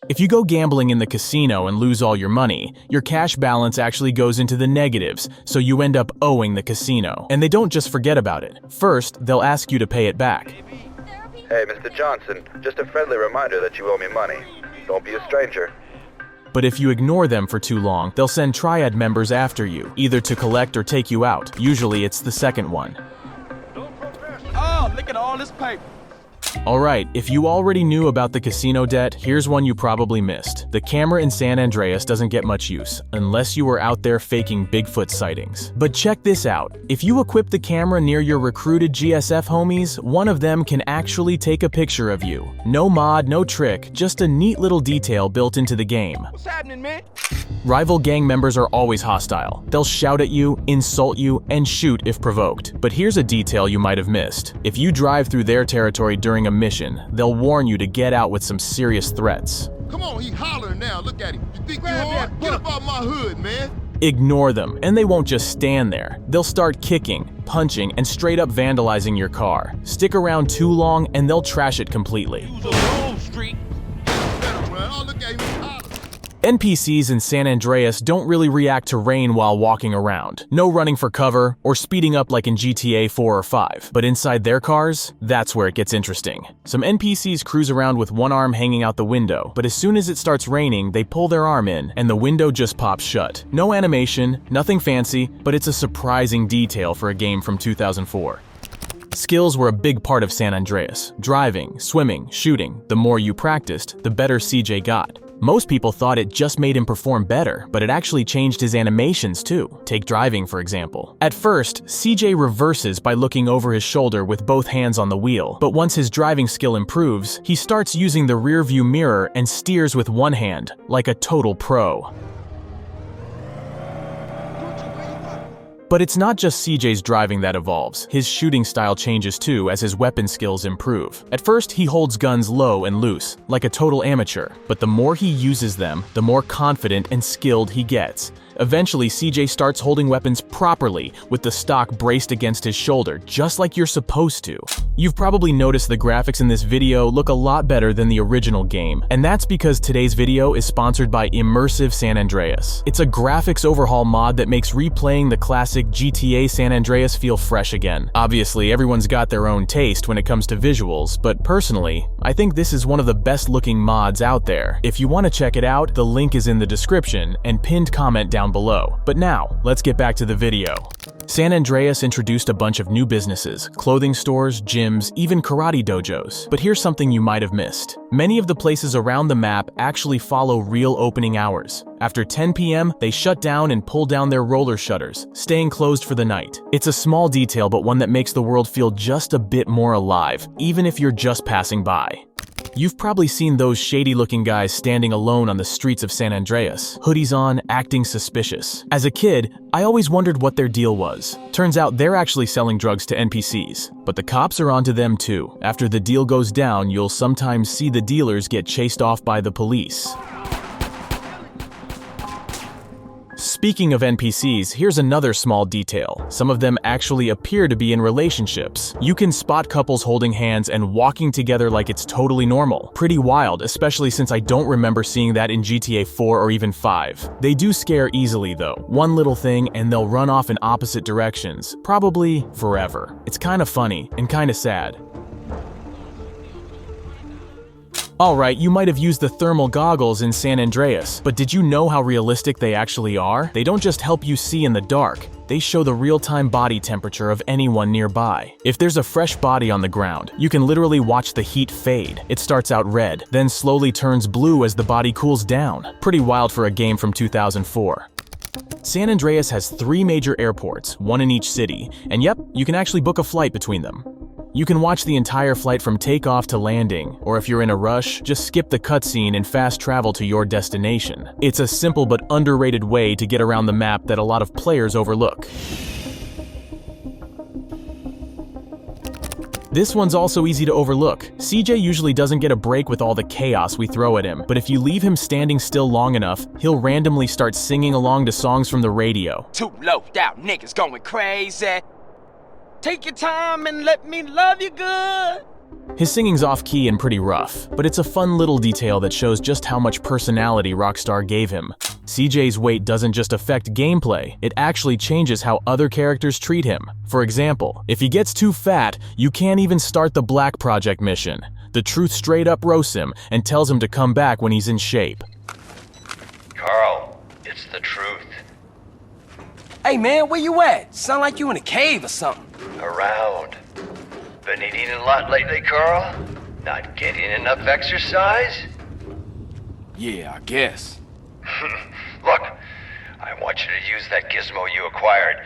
If you go gambling in the casino and lose all your money, your cash balance actually goes into the negatives, so you end up owing the casino. And they don't just forget about it. First, they'll ask you to pay it back. Hey, Mr. Johnson, just a friendly reminder that you owe me money. Don't be a stranger. But if you ignore them for too long, they'll send Triad members after you, either to collect or take you out. Usually it's the second one. Oh, look at all this paper. Alright, if you already knew about the casino debt, here's one you probably missed. The camera in San Andreas doesn't get much use, unless you were out there faking Bigfoot sightings. But check this out. If you equip the camera near your recruited GSF homies, one of them can actually take a picture of you. No mod, no trick, just a neat little detail built into the game. What's happening, man? Rival gang members are always hostile. They'll shout at you, insult you, and shoot if provoked. But here's a detail you might have missed. If you drive through their territory during a mission, they'll warn you to get out with some serious threats. Come on, he hollering now. Look at him. You think you hard? Get up out my hood, man. Ignore them, and they won't just stand there. They'll start kicking, punching, and straight up vandalizing your car. Stick around too long, and they'll trash it completely. NPCs in San Andreas don't really react to rain while walking around. No running for cover or speeding up like in GTA 4 or 5. But inside their cars, that's where it gets interesting. Some NPCs cruise around with one arm hanging out the window, but as soon as it starts raining, they pull their arm in and the window just pops shut. No animation, nothing fancy, but it's a surprising detail for a game from 2004. Skills were a big part of San Andreas. Driving, swimming, shooting. The more you practiced, the better CJ got. Most people thought it just made him perform better, but it actually changed his animations too. Take driving, for example. At first, CJ reverses by looking over his shoulder with both hands on the wheel, but once his driving skill improves, he starts using the rear-view mirror and steers with one hand, like a total pro. But it's not just CJ's driving that evolves. His shooting style changes too as his weapon skills improve. At first, he holds guns low and loose, like a total amateur. But the more he uses them, the more confident and skilled he gets. Eventually, CJ starts holding weapons properly, with the stock braced against his shoulder, just like you're supposed to. You've probably noticed the graphics in this video look a lot better than the original game, and that's because today's video is sponsored by Immersive San Andreas. It's a graphics overhaul mod that makes replaying the classic GTA San Andreas feel fresh again. Obviously, everyone's got their own taste when it comes to visuals, but personally, I think this is one of the best looking mods out there. If you want to check it out, the link is in the description and pinned comment down below. But now, let's get back to the video. San Andreas introduced a bunch of new businesses, clothing stores, gyms, even karate dojos. But here's something you might have missed. Many of the places around the map actually follow real opening hours. After 10 p.m., they shut down and pull down their roller shutters, staying closed for the night. It's a small detail, but one that makes the world feel just a bit more alive, even if you're just passing by. You've probably seen those shady-looking guys standing alone on the streets of San Andreas, hoodies on, acting suspicious. As a kid, I always wondered what their deal was. Turns out they're actually selling drugs to NPCs, but the cops are onto them too. After the deal goes down, you'll sometimes see the dealers get chased off by the police. Speaking of NPCs, here's another small detail. Some of them actually appear to be in relationships. You can spot couples holding hands and walking together like it's totally normal. Pretty wild, especially since I don't remember seeing that in GTA 4 or even 5. They do scare easily though. One little thing and they'll run off in opposite directions, probably forever. It's kind of funny and kind of sad. Alright, you might have used the thermal goggles in San Andreas, but did you know how realistic they actually are? They don't just help you see in the dark, they show the real-time body temperature of anyone nearby. If there's a fresh body on the ground, you can literally watch the heat fade. It starts out red, then slowly turns blue as the body cools down. Pretty wild for a game from 2004. San Andreas has 3 major airports, one in each city, and yep, you can actually book a flight between them. You can watch the entire flight from takeoff to landing, or if you're in a rush, just skip the cutscene and fast travel to your destination. It's a simple but underrated way to get around the map that a lot of players overlook. This one's also easy to overlook. CJ usually doesn't get a break with all the chaos we throw at him, but if you leave him standing still long enough, he'll randomly start singing along to songs from the radio. Too low down niggas going crazy. Take your time and let me love you good. His singing's off-key and pretty rough, but it's a fun little detail that shows just how much personality Rockstar gave him. CJ's weight doesn't just affect gameplay, it actually changes how other characters treat him. For example, if he gets too fat, you can't even start the Black Project mission. The truth straight up roasts him and tells him to come back when he's in shape. Carl, it's the truth. Hey man, where you at? Sound like you in a cave or something. Around. Been eating a lot lately, Carl? Not getting enough exercise? Yeah, I guess. Look, I want you to use that gizmo you acquired,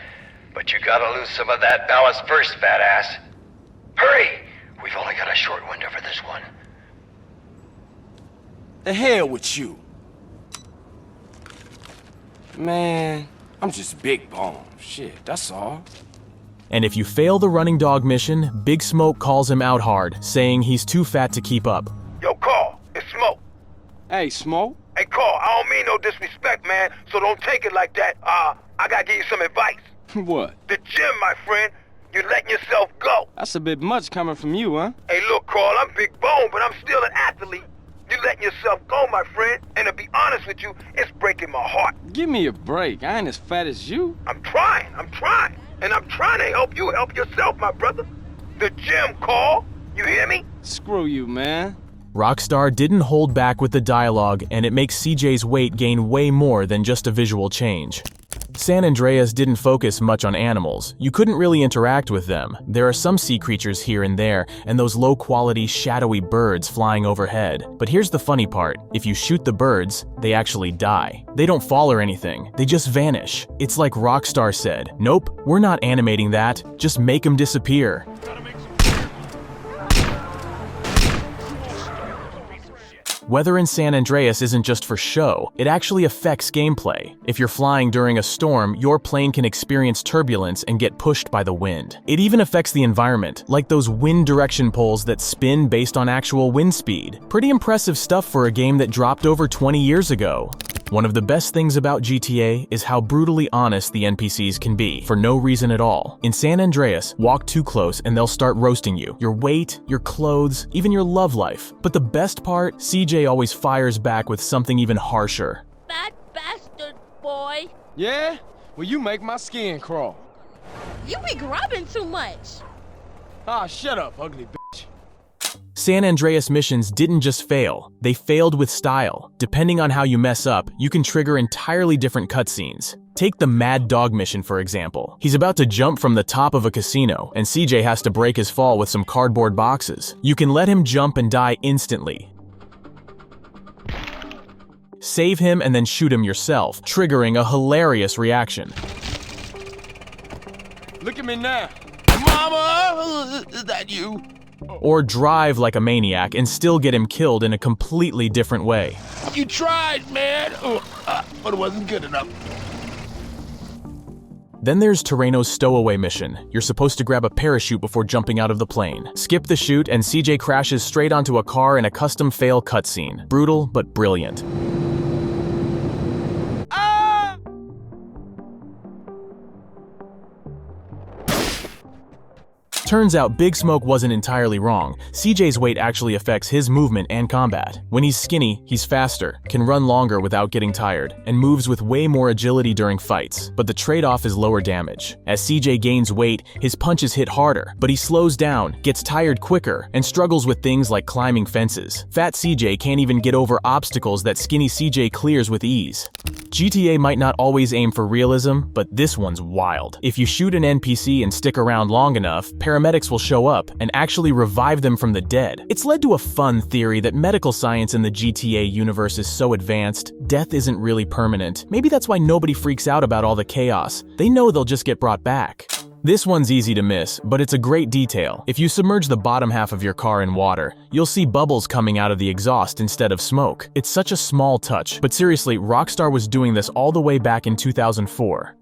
but you gotta lose some of that ballast first, fat ass. Hurry! We've only got a short window for this one. The hell with you. Man, I'm just big bone. Shit, that's all. And if you fail the running dog mission, Big Smoke calls him out hard, saying he's too fat to keep up. Yo, Carl, it's Smoke. Hey, Smoke. Hey, Carl, I don't mean no disrespect, man, so don't take it like that. I gotta give you some advice. What? The gym, my friend. You're letting yourself go. That's a bit much coming from you, huh? Hey, look, Carl, I'm big bone, but I'm still an athlete. You're letting yourself go, my friend. And to be honest with you, it's breaking my heart. Give me a break. I ain't as fat as you. I'm trying. And I'm trying to help you help yourself, my brother. The gym, Carl. You hear me? Screw you, man. Rockstar didn't hold back with the dialogue, and it makes CJ's weight gain way more than just a visual change. San Andreas didn't focus much on animals. You couldn't really interact with them. There are some sea creatures here and there, and those low-quality, shadowy birds flying overhead. But here's the funny part. If you shoot the birds, they actually die. They don't fall or anything. They just vanish. It's like Rockstar said, "Nope, we're not animating that. Just make them disappear." Weather in San Andreas isn't just for show, it actually affects gameplay. If you're flying during a storm, your plane can experience turbulence and get pushed by the wind. It even affects the environment, like those wind direction poles that spin based on actual wind speed. Pretty impressive stuff for a game that dropped over 20 years ago. One of the best things about GTA is how brutally honest the NPCs can be, for no reason at all. In San Andreas, walk too close and they'll start roasting you. Your weight, your clothes, even your love life. But the best part, CJ always fires back with something even harsher. Fat bastard, boy. Yeah? Well, you make my skin crawl. You be grubbing too much. Ah, shut up, ugly bitch. San Andreas missions didn't just fail, they failed with style. Depending on how you mess up, you can trigger entirely different cutscenes. Take the Mad Dog mission, for example. He's about to jump from the top of a casino, and CJ has to break his fall with some cardboard boxes. You can let him jump and die instantly. Save him and then shoot him yourself, triggering a hilarious reaction. Look at me now. Mama, is that you? Or drive like a maniac and still get him killed in a completely different way. You tried, man. But it wasn't good enough. Then there's Terreno's stowaway mission. You're supposed to grab a parachute before jumping out of the plane. Skip the chute and CJ crashes straight onto a car in a custom fail cutscene. Brutal, but brilliant. Turns out Big Smoke wasn't entirely wrong. CJ's weight actually affects his movement and combat. When he's skinny, he's faster, can run longer without getting tired, and moves with way more agility during fights. But the trade-off is lower damage. As CJ gains weight, his punches hit harder, but he slows down, gets tired quicker, and struggles with things like climbing fences. Fat CJ can't even get over obstacles that skinny CJ clears with ease. GTA might not always aim for realism, but this one's wild. If you shoot an NPC and stick around long enough, paramedics will show up and actually revive them from the dead. It's led to a fun theory that medical science in the GTA universe is so advanced, death isn't really permanent. Maybe that's why nobody freaks out about all the chaos. They know they'll just get brought back. This one's easy to miss, but it's a great detail. If you submerge the bottom half of your car in water, you'll see bubbles coming out of the exhaust instead of smoke. It's such a small touch, but seriously, Rockstar was doing this all the way back in 2004.